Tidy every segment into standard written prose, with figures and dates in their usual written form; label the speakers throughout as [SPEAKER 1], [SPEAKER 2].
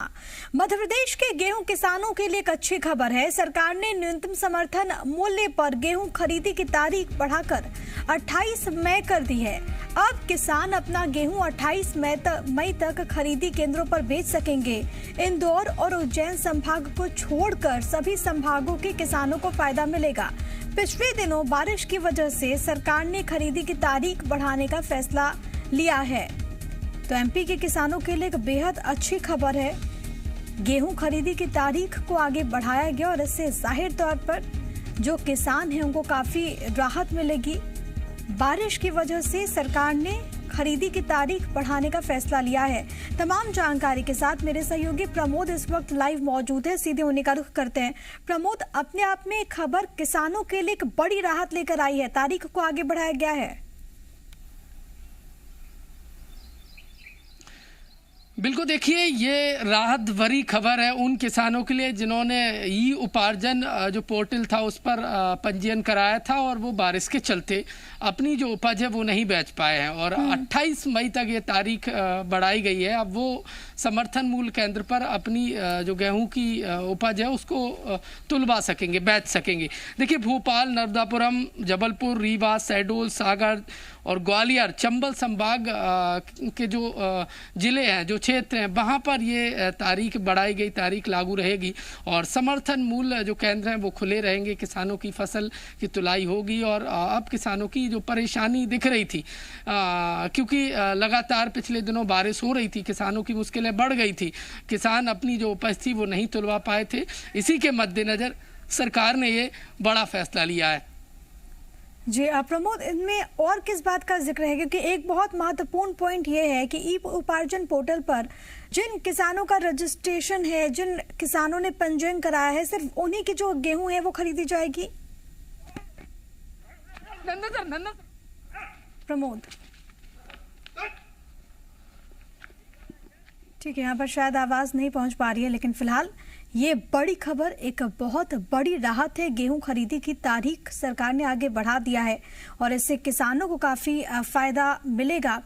[SPEAKER 1] मध्य प्रदेश के गेहूं किसानों के लिए एक अच्छी खबर है। सरकार ने न्यूनतम समर्थन मूल्य पर गेहूं खरीदी की तारीख बढ़ाकर 28 मई कर दी है। अब किसान अपना गेहूं 28 मई तक खरीदी केंद्रों पर बेच सकेंगे। इंदौर और उज्जैन संभाग को छोड़कर सभी संभागों के किसानों को फायदा मिलेगा। पिछले दिनों बारिश की वजह से सरकार ने खरीदी की तारीख बढ़ाने का फैसला लिया है, तो एमपी के किसानों के लिए एक बेहद अच्छी खबर है। गेहूं खरीदी की तारीख को आगे बढ़ाया गया और इससे जाहिर तौर पर जो किसान हैं उनको काफी राहत मिलेगी। बारिश की वजह से सरकार ने खरीदी की तारीख बढ़ाने का फैसला लिया है। तमाम जानकारी के साथ मेरे सहयोगी प्रमोद इस वक्त लाइव मौजूद है। सीधे उन्हीं का रुख करते हैं। प्रमोद, अपने आप में खबर किसानों के लिए एक बड़ी राहत लेकर आई है, तारीख को आगे बढ़ाया गया है।
[SPEAKER 2] बिल्कुल, देखिए ये राहत भरी खबर है उन किसानों के लिए जिन्होंने ई उपार्जन जो पोर्टल था उस पर पंजीयन कराया था और वो बारिश के चलते अपनी जो उपज है वो नहीं बेच पाए हैं और 28 मई तक ये तारीख बढ़ाई गई है। अब वो समर्थन मूल्य केंद्र पर अपनी जो गेहूं की उपज है उसको तुलवा सकेंगे, बेच सकेंगे। देखिए, भोपाल, नर्मदापुरम, जबलपुर, रीवा, शहडोल, सागर और ग्वालियर, चंबल संभाग के जो जिले हैं, जो क्षेत्र हैं, वहाँ पर ये तारीख बढ़ाई गई, तारीख लागू रहेगी और समर्थन मूल्य जो केंद्र हैं वो खुले रहेंगे। किसानों की फसल की तुलाई होगी और अब किसानों की जो परेशानी दिख रही थी क्योंकि लगातार पिछले दिनों बारिश हो रही थी, किसानों की मुश्किलें बढ़ गई थी, किसान अपनी जो उपज थी वो नहीं तुलवा पाए थे। इसी के मद्देनजर सरकार ने ये बड़ा फैसला लिया है।
[SPEAKER 1] जी प्रमोद, इनमें और किस बात का जिक्र है, क्योंकि एक बहुत महत्वपूर्ण पॉइंट ये है कि ई उपार्जन पोर्टल पर जिन किसानों का रजिस्ट्रेशन है, जिन किसानों ने पंजीयन कराया है, सिर्फ उन्हीं की जो गेहूं है वो खरीदी जाएगी। प्रमोद, ठीक है, यहाँ पर शायद आवाज नहीं पहुंच पा रही है, लेकिन फिलहाल ये बड़ी खबर, एक बहुत बड़ी राहत है। गेहूं खरीदी की तारीख सरकार ने आगे बढ़ा दिया है और इससे किसानों को काफी फायदा मिलेगा।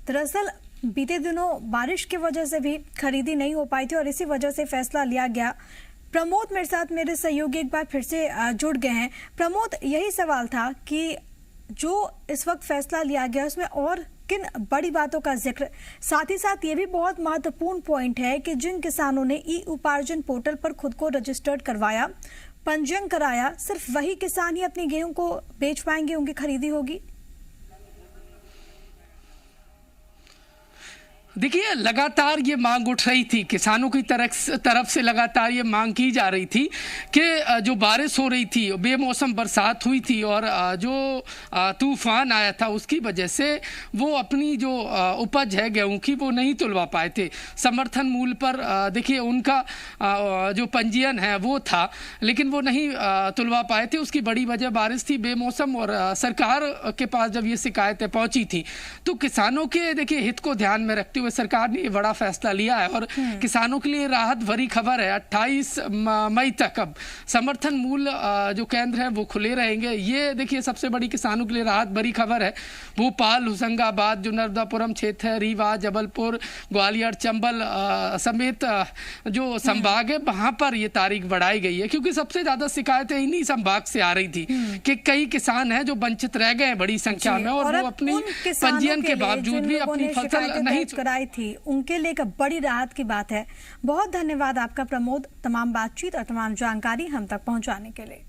[SPEAKER 1] दरअसल बीते दिनों बारिश की वजह से भी खरीदी नहीं हो पाई थी और इसी वजह से फैसला लिया गया। प्रमोद मेरे साथ, मेरे सहयोगी एक बार फिर से जुड़ गए हैं। प्रमोद, यही सवाल था कि जो इस वक्त फैसला लिया गया उसमें और किन बड़ी बातों का जिक्र, साथ ही साथ ये भी बहुत महत्वपूर्ण पॉइंट है कि जिन किसानों ने ई उपार्जन पोर्टल पर खुद को रजिस्टर्ड करवाया, पंजीयन कराया, सिर्फ वही किसान ही अपनी गेहूं को बेच पाएंगे, उनकी खरीदी होगी।
[SPEAKER 2] देखिए, लगातार ये मांग उठ रही थी, किसानों की तरफ से लगातार ये मांग की जा रही थी कि जो बारिश हो रही थी, बेमौसम बरसात हुई थी और जो तूफान आया था उसकी वजह से वो अपनी जो उपज है गेहूं की वो नहीं तुलवा पाए थे। समर्थन मूल्य पर देखिए उनका जो पंजीयन है वो था, लेकिन वो नहीं तुलवा पाए थे। उसकी बड़ी वजह बारिश थी, बेमौसम, और सरकार के पास जब ये शिकायतें पहुंची थी तो किसानों के देखिए हित को ध्यान में रखते हुए सरकार ने ये बड़ा फैसला लिया है और किसानों के लिए राहत भरी खबर है। 28 मई तक अब समर्थन मूल्य जो केंद्र है वो खुले रहेंगे। ये देखिए सबसे बड़ी किसानों के लिए राहत भरी खबर है। भोपाल, होशंगाबाद, जो नर्मदापुरम क्षेत्र है, रीवा, जबलपुर, ग्वालियर, चंबल समेत जो संभाग है वहां पर ये तारीख बढ़ाई गई है, क्योंकि सबसे ज्यादा शिकायतें इन्हीं संभाग से आ रही थी कि कई किसान हैं जो वंचित रह गए हैं बड़ी संख्या में और वो अपनी पंजीयन के बावजूद भी अपनी फसल नहीं थी।
[SPEAKER 1] उनके लिए एक बड़ी राहत की बात है। बहुत धन्यवाद आपका प्रमोद, तमाम बातचीत और तमाम जानकारी हम तक पहुंचाने के लिए।